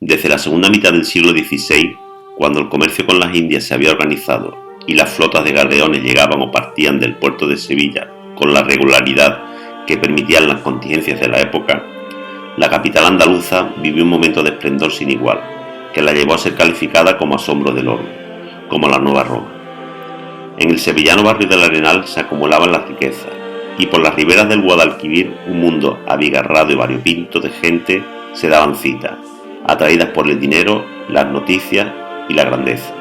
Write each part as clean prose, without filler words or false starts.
Desde la segunda mitad del siglo XVI, cuando el comercio con las Indias se había organizado y las flotas de galeones llegaban o partían del puerto de Sevilla con la regularidad que permitían las contingencias de la época, la capital andaluza vivió un momento de esplendor sin igual, que la llevó a ser calificada como asombro del orbe, como la nueva Roma. En el sevillano barrio del Arenal se acumulaban las riquezas, y por las riberas del Guadalquivir un mundo abigarrado y variopinto de gente se daban cita, atraídas por el dinero, las noticias y la grandeza.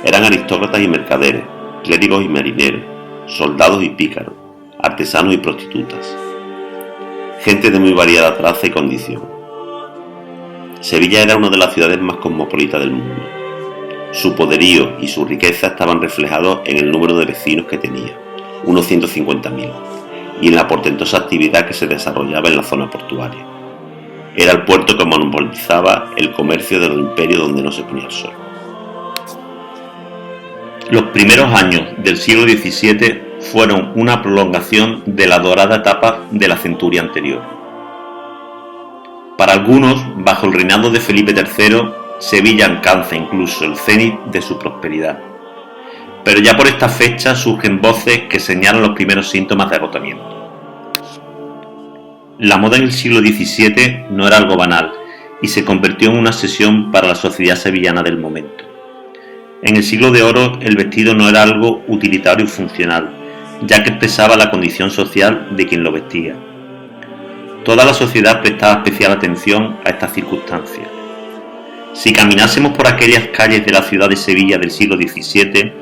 Eran aristócratas y mercaderes, clérigos y marineros, soldados y pícaros, artesanos y prostitutas. Gente de muy variada traza y condición. Sevilla era una de las ciudades más cosmopolitas del mundo. Su poderío y su riqueza estaban reflejados en el número de vecinos que tenía, unos 150.000, y en la portentosa actividad que se desarrollaba en la zona portuaria. Era el puerto que monopolizaba el comercio de los imperios donde no se ponía el sol. Los primeros años del siglo XVII fueron una prolongación de la dorada etapa de la centuria anterior. Para algunos, bajo el reinado de Felipe III, Sevilla alcanza incluso el cenit de su prosperidad. Pero ya por esta fecha surgen voces que señalan los primeros síntomas de agotamiento. La moda en el siglo XVII no era algo banal y se convirtió en una obsesión para la sociedad sevillana del momento. En el siglo de oro el vestido no era algo utilitario y funcional, ya que expresaba la condición social de quien lo vestía. Toda la sociedad prestaba especial atención a estas circunstancias. Si caminásemos por aquellas calles de la ciudad de Sevilla del siglo XVII,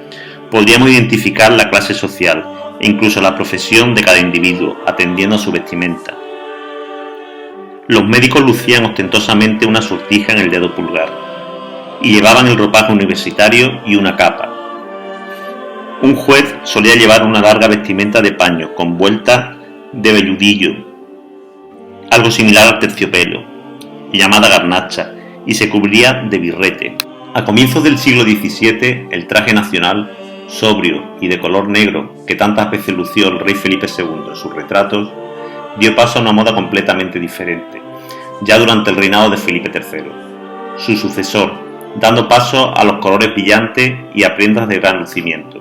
podríamos identificar la clase social e incluso la profesión de cada individuo, atendiendo a su vestimenta. Los médicos lucían ostentosamente una sortija en el dedo pulgar y llevaban el ropaje universitario y una capa. Un juez solía llevar una larga vestimenta de paño con vueltas de velludillo, algo similar al terciopelo, llamada garnacha, y se cubría de birrete. A comienzos del siglo XVII, el traje nacional, sobrio y de color negro, que tantas veces lució el rey Felipe II en sus retratos, dio paso a una moda completamente diferente, ya durante el reinado de Felipe III, su sucesor, dando paso a los colores brillantes y a prendas de gran lucimiento.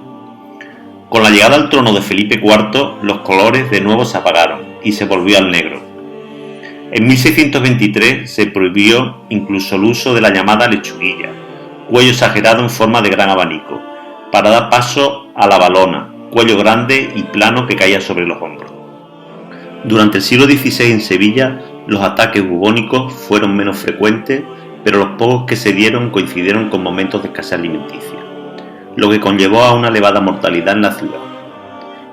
Con la llegada al trono de Felipe IV, los colores de nuevo se apagaron y se volvió al negro. En 1623 se prohibió incluso el uso de la llamada lechuguilla, cuello exagerado en forma de gran abanico, para dar paso a la valona, cuello grande y plano que caía sobre los hombros. Durante el siglo XVI en Sevilla, los ataques bubónicos fueron menos frecuentes, pero los pocos que se dieron coincidieron con momentos de escasez alimenticia, lo que conllevó a una elevada mortalidad en la ciudad.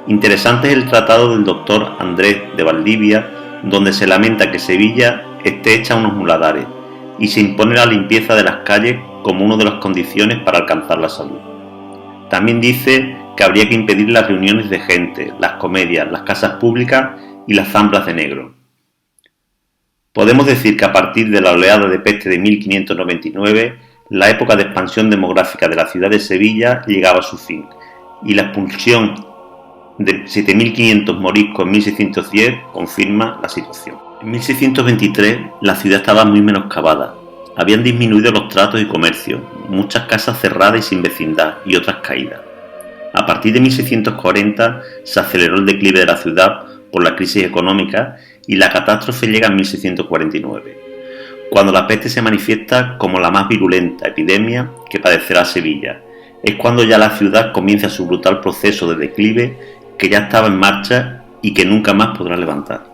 Interesante es el tratado del doctor Andrés de Valdivia, donde se lamenta que Sevilla esté hecha unos muladares y se impone la limpieza de las calles como una de las condiciones para alcanzar la salud. También dice que habría que impedir las reuniones de gente, las comedias, las casas públicas y las zamblas de negro. Podemos decir que a partir de la oleada de peste de 1599, la época de expansión demográfica de la ciudad de Sevilla llegaba a su fin, y la expulsión de 7.500 moriscos en 1610 confirma la situación. En 1623 la ciudad estaba muy menoscabada. Habían disminuido los tratos y comercios, muchas casas cerradas y sin vecindad y otras caídas. A partir de 1640 se aceleró el declive de la ciudad por la crisis económica y la catástrofe llega en 1649, cuando la peste se manifiesta como la más virulenta epidemia que padecerá Sevilla. Es cuando ya la ciudad comienza su brutal proceso de declive que ya estaba en marcha y que nunca más podrá levantar.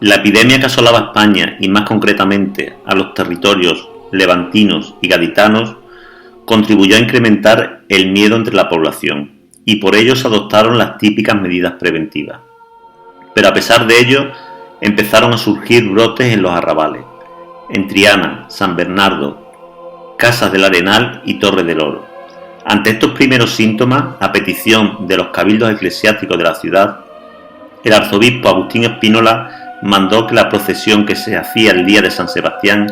La epidemia que asolaba a España y más concretamente a los territorios levantinos y gaditanos contribuyó a incrementar el miedo entre la población y por ello se adoptaron las típicas medidas preventivas. Pero a pesar de ello empezaron a surgir brotes en los arrabales, en Triana, San Bernardo, Casas del Arenal y Torre del Oro. Ante estos primeros síntomas, a petición de los cabildos eclesiásticos de la ciudad, el arzobispo Agustín Espínola mandó que la procesión que se hacía el día de San Sebastián,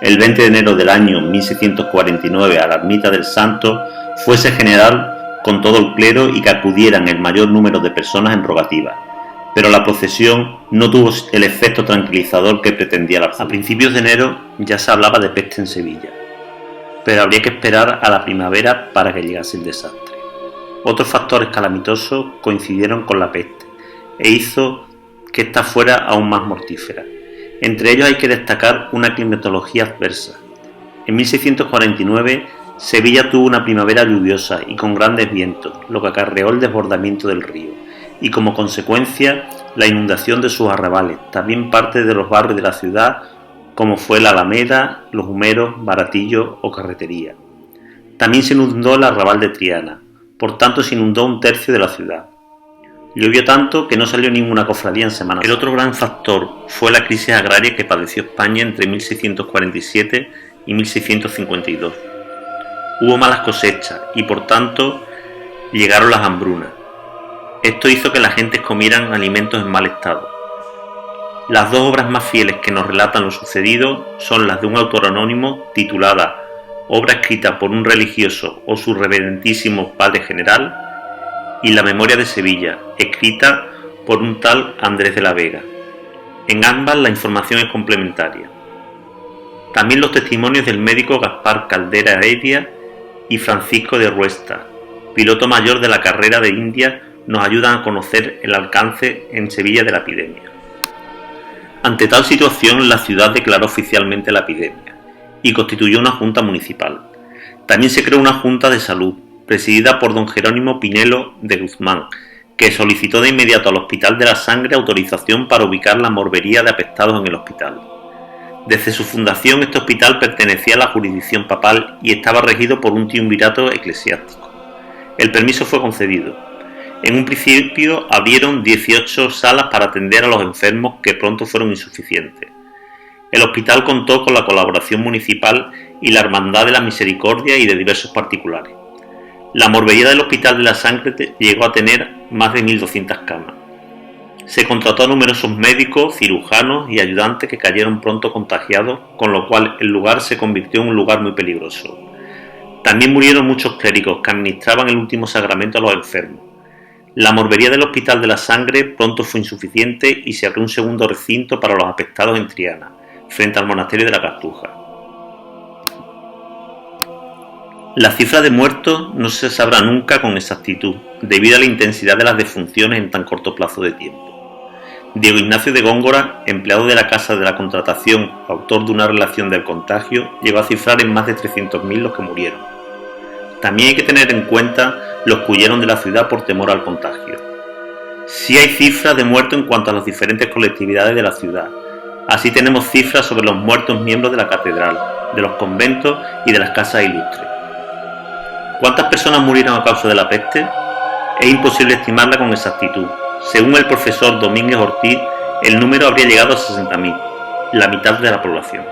el 20 de enero del año 1649 a la ermita del Santo, fuese general con todo el clero y que acudieran el mayor número de personas en rogativa, pero la procesión no tuvo el efecto tranquilizador que pretendía la. A principios de enero ya se hablaba de peste en Sevilla, pero habría que esperar a la primavera para que llegase el desastre. Otros factores calamitosos coincidieron con la peste e hizo que ésta fuera aún más mortífera. Entre ellos hay que destacar una climatología adversa. En 1649 Sevilla tuvo una primavera lluviosa y con grandes vientos, lo que acarreó el desbordamiento del río y como consecuencia la inundación de sus arrabales, también parte de los barrios de la ciudad como fue la Alameda, Los Humeros, Baratillo o Carretería. También se inundó el arrabal de Triana, por tanto se inundó un tercio de la ciudad. Llovió tanto que no salió ninguna cofradía en Semana Santa. El otro gran factor fue la crisis agraria que padeció España entre 1647 y 1652. Hubo malas cosechas y por tanto llegaron las hambrunas. Esto hizo que la gente comieran alimentos en mal estado. Las dos obras más fieles que nos relatan lo sucedido son las de un autor anónimo titulada Obra escrita por un religioso o su reverentísimo padre general y La memoria de Sevilla, escrita por un tal Andrés de la Vega. En ambas la información es complementaria. También los testimonios del médico Gaspar Caldera Heredia y Francisco de Ruesta, piloto mayor de la carrera de India, nos ayudan a conocer el alcance en Sevilla de la epidemia. Ante tal situación, la ciudad declaró oficialmente la epidemia y constituyó una junta municipal. También se creó una junta de salud, presidida por don Jerónimo Pinelo de Guzmán, que solicitó de inmediato al Hospital de la Sangre autorización para ubicar la morbería de afectados en el hospital. Desde su fundación, este hospital pertenecía a la jurisdicción papal y estaba regido por un triunvirato eclesiástico. El permiso fue concedido. En un principio abrieron 18 salas para atender a los enfermos que pronto fueron insuficientes. El hospital contó con la colaboración municipal y la Hermandad de la Misericordia y de diversos particulares. La morbería del Hospital de la Sangre llegó a tener más de 1.200 camas. Se contrató a numerosos médicos, cirujanos y ayudantes que cayeron pronto contagiados, con lo cual el lugar se convirtió en un lugar muy peligroso. También murieron muchos clérigos que administraban el último sacramento a los enfermos. La morbería del Hospital de la Sangre pronto fue insuficiente y se abrió un segundo recinto para los afectados en Triana, frente al monasterio de la Cartuja. La cifra de muertos no se sabrá nunca con exactitud, debido a la intensidad de las defunciones en tan corto plazo de tiempo. Diego Ignacio de Góngora, empleado de la Casa de la Contratación, autor de una relación del contagio, llegó a cifrar en más de 300.000 los que murieron. También hay que tener en cuenta los que huyeron de la ciudad por temor al contagio. Sí hay cifras de muertos en cuanto a las diferentes colectividades de la ciudad. Así tenemos cifras sobre los muertos miembros de la catedral, de los conventos y de las casas ilustres. ¿Cuántas personas murieron a causa de la peste? Es imposible estimarla con exactitud. Según el profesor Domínguez Ortiz, el número habría llegado a 60.000, la mitad de la población.